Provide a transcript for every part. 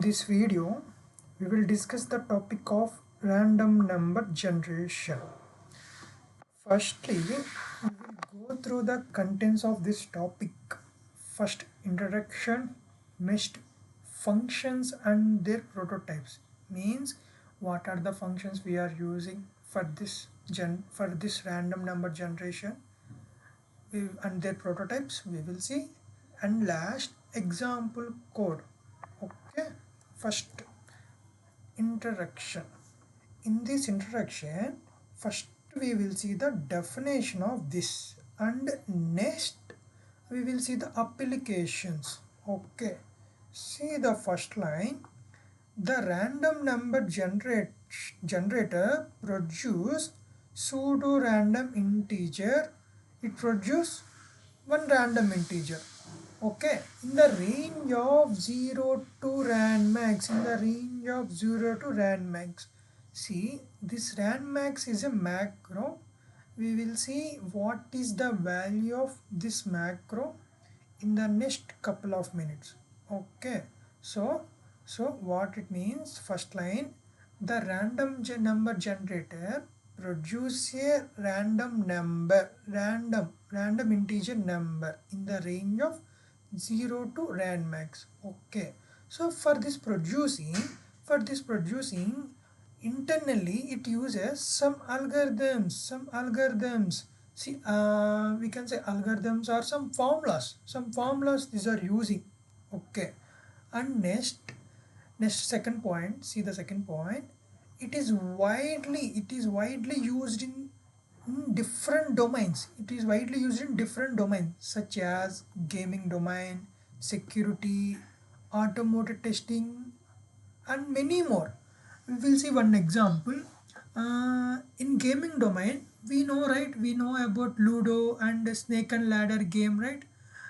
this video, we will discuss the topic of random number generation. Firstly, we will go through the contents of this topic. First, introduction, next, functions and their prototypes. Means what are the functions we are using for this random number generation, and their prototypes we will see, and last, example code. Okay, first, introduction. In this introduction, first we will see the definition of this, and next we will see the applications. Okay, see the first line. The random number generator produce pseudo random integer. It produce one random integer. Okay, in the range of 0 to rand max, see, this rand max is a macro. We will see what is the value of this macro in the next couple of minutes. Okay, so what it means, first line, the random number generator produce a random integer number in the range of 0 to rand max. Okay, so for this producing, internally it uses some algorithms. See, we can say algorithms or some formulas these are using. Okay, and next second point, see the second point, it is widely used in different domains. Such as gaming domain, security, automotive testing, and many more. We will see one example. In gaming domain, we know about Ludo and snake and ladder game, right?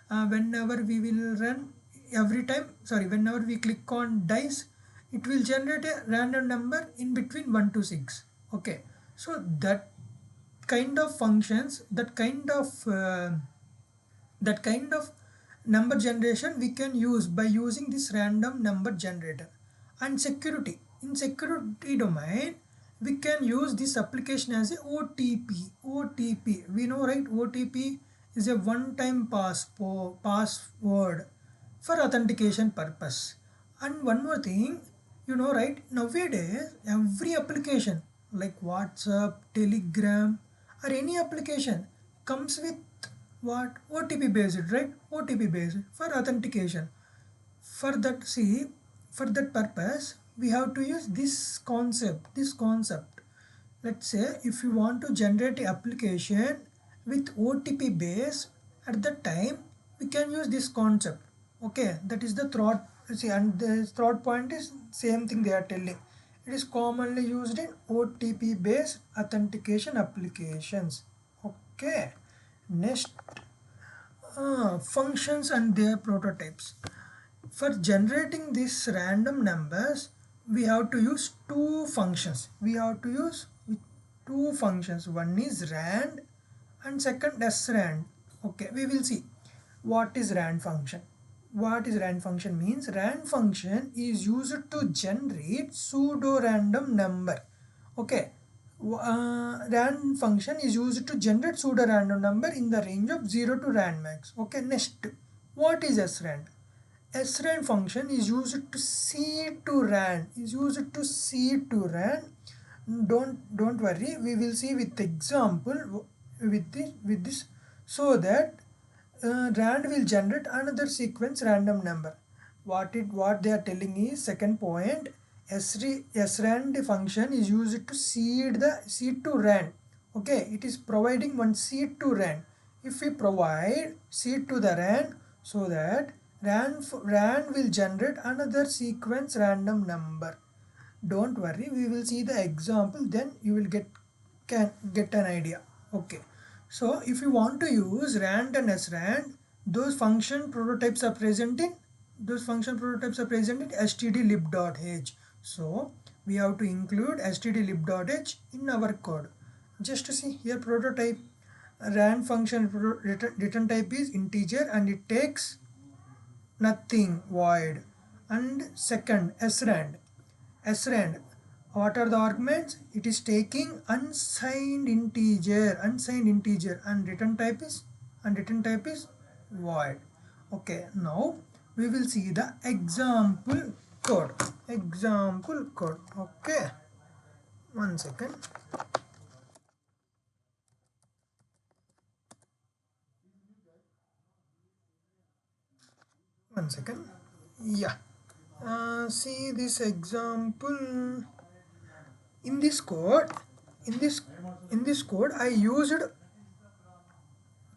Whenever we will run, whenever we click on dice, it will generate a random number in between 1 to 6. Okay, so that kind of functions, that kind of number generation we can use by using this random number generator. And security, in security domain, we can use this application as a OTP. We know, right? OTP is a one-time password for authentication purpose. And one more thing, you know, right? Nowadays, every application like WhatsApp, Telegram, or any application comes with what? OTP based, right? OTP based for authentication. For that, see, for that purpose, we have to use this concept. Let's say if you want to generate an application with OTP base, at that time we can use this concept. Okay, that is the third. See, and the third point is same thing they are telling. It is commonly used in OTP based authentication applications. Okay, next, functions and their prototypes. For generating these random numbers, we have to use two functions. One is rand and second srand. Okay, we will see what is rand function. Means rand function is used to generate pseudo random number. Okay, rand function is used to generate pseudo random number in the range of 0 to rand max. Okay, next, what is srand? Srand function is used to seed to rand. Don't worry, we will see with example with this, so that rand will generate another sequence random number. What they are telling is, second point, srand function is used to seed to rand. Okay, it is providing one seed to rand. If we provide seed to the rand, so that rand will generate another sequence random number. Don't worry, we will see the example, then you will get an idea. Okay, so if you want to use rand and srand, those function prototypes are present in stdlib.h. So we have to include stdlib.h in our code. Just to see here, prototype, rand function return type is integer and it takes nothing, void. and second srand. What are the arguments? It is taking unsigned integer, and return type is void. Okay, now we will see the example code. Okay, one second. Yeah, see this example. In this code in this in this code I used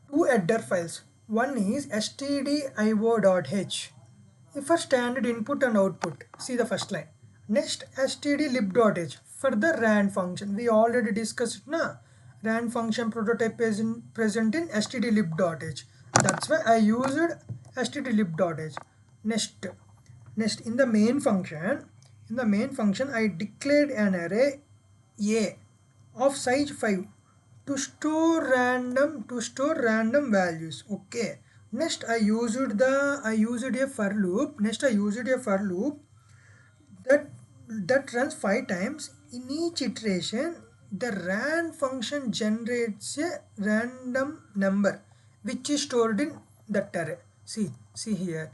two header files. One is stdio.h for standard input and output. See the first line. Next, stdlib.h for the rand function. We already discussed na. Rand function prototype is present in stdlib.h. That's why I used stdlib.h. Next, in the main function, I declared an array a of size 5 to store random values. Okay, next I used a for loop. That runs 5 times. In each iteration, the rand function generates a random number which is stored in that array. See here,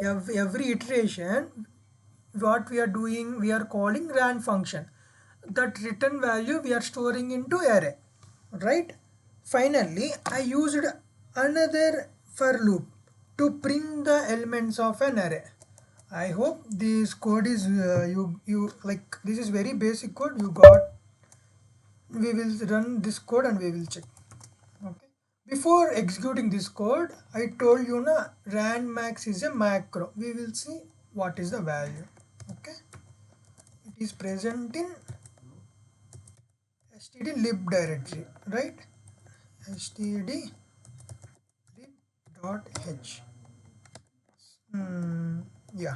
every iteration what we are doing, we are calling rand function. That return value we are storing into array, right? Finally, I used another for loop to print the elements of an array. I hope this code is you like. This is very basic code you got. We will run this code and we will check. Okay, before executing this code, I told you na rand max is a macro. We will see what is the value. Okay, it is present in stdlib directory, right? stdlib.h. Yeah.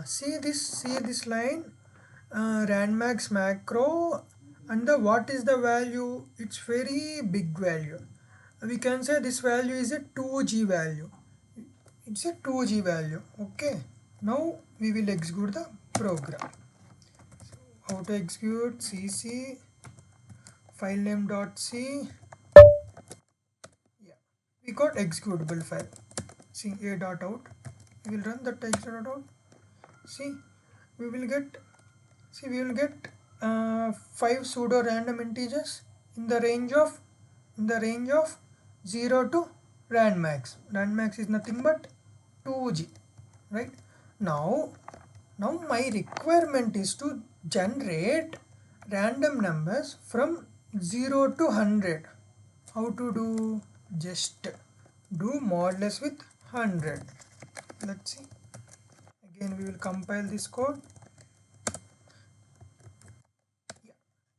See this line, rand max macro, and the what is the value? It's very big value. We can say this value is a 2g value. It's a 2g value. Okay, now we will execute the program. How to execute? cc filename.c. Yeah, we got executable file. See a.out. We will run that x.out. See, we will get 5 pseudo random integers in the range of 0 to rand max. Rand max is nothing but 2g, right? Now my requirement is to generate random numbers from 0 to 100. How to do? Just do modulus with 100. Let's see. Again we will compile this code.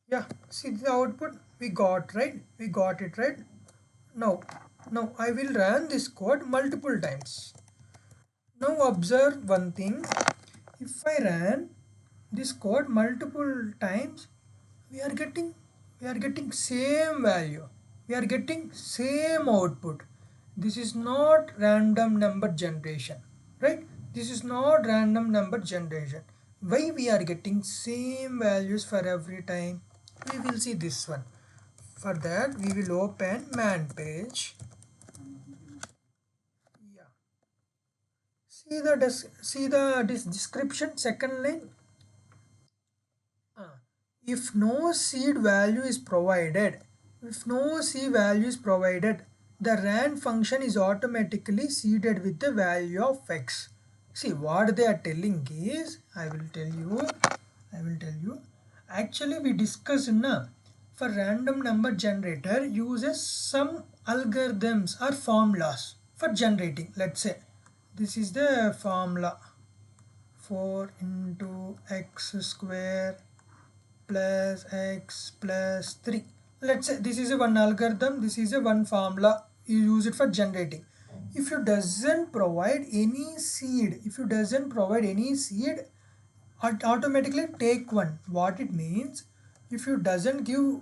Yeah, see the output we got it right. Now I will run this code multiple times. Now observe one thing. If I run this code multiple times, we are getting same value. We are getting same output. This is not random number generation, right? This is not random number generation. Why we are getting same values for every time? We will see this one. For that we will open man page. Yeah, see the description, second line. If no seed value is provided, the rand function is automatically seeded with the value of x. See what they are telling is, I will tell you. Actually, we discussed na, for random number generator uses some algorithms or formulas for generating. Let's say this is the formula, 4 into x square plus x plus 3. Let's say this is a one algorithm, this is a one formula. You use it for generating. If you doesn't provide any seed, automatically take one. What it means? If you doesn't use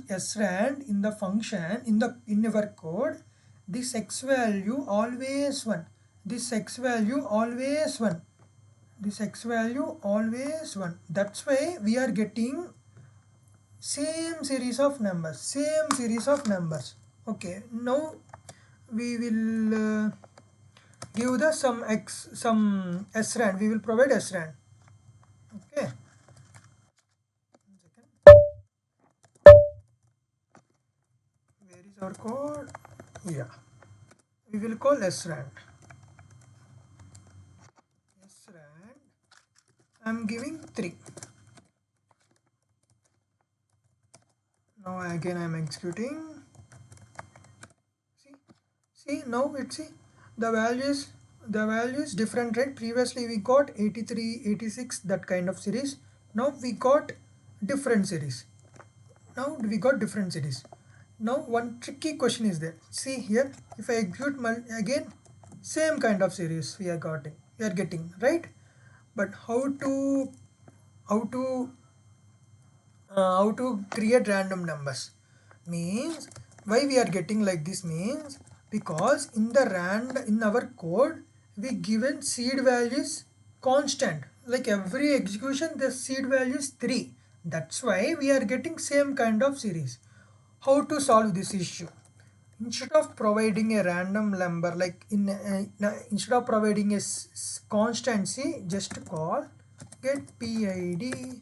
srand in the function in your code, this x value always 1. this x value always 1. This x value always 1. That's why we are getting same series of numbers. Okay, now we will give the some sran. We will provide sran. Okay. Where is our code? Yeah, we will call sran. I'm giving 3. Now again I'm executing. See now the value is different, right? Previously we got 83, 86, that kind of series. Now we got different series. Now one tricky question is there. See here, if I execute again, same kind of series we are getting, right? But how to create random numbers means, why we are getting like this means, because in our code we given seed values constant, like every execution the seed value is 3. That's why we are getting same kind of series. How to solve this issue? Instead of providing a random number, like instead of providing a constancy, just call get PID.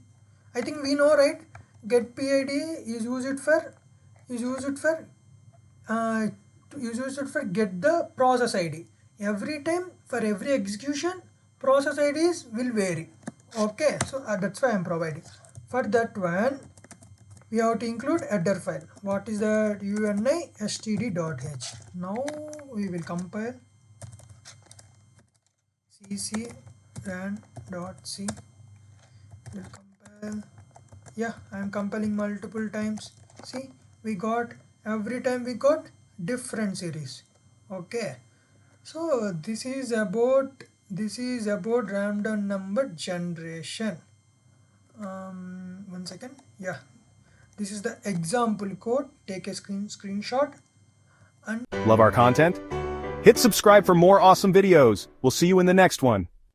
I think we know, right? Get PID is used for uh, get the process ID. Every time for every execution, process IDs will vary. Okay, so that's why I'm providing. For that one, we have to include header file. What is the unistd.h? Now we will compile cc ran.c. Will compile. Yeah, I am compiling multiple times. See, every time we got different series. Okay, so this is about random number generation. One second. Yeah, this is the example code. Take a screenshot. And love our content? Hit subscribe for more awesome videos. We'll see you in the next one.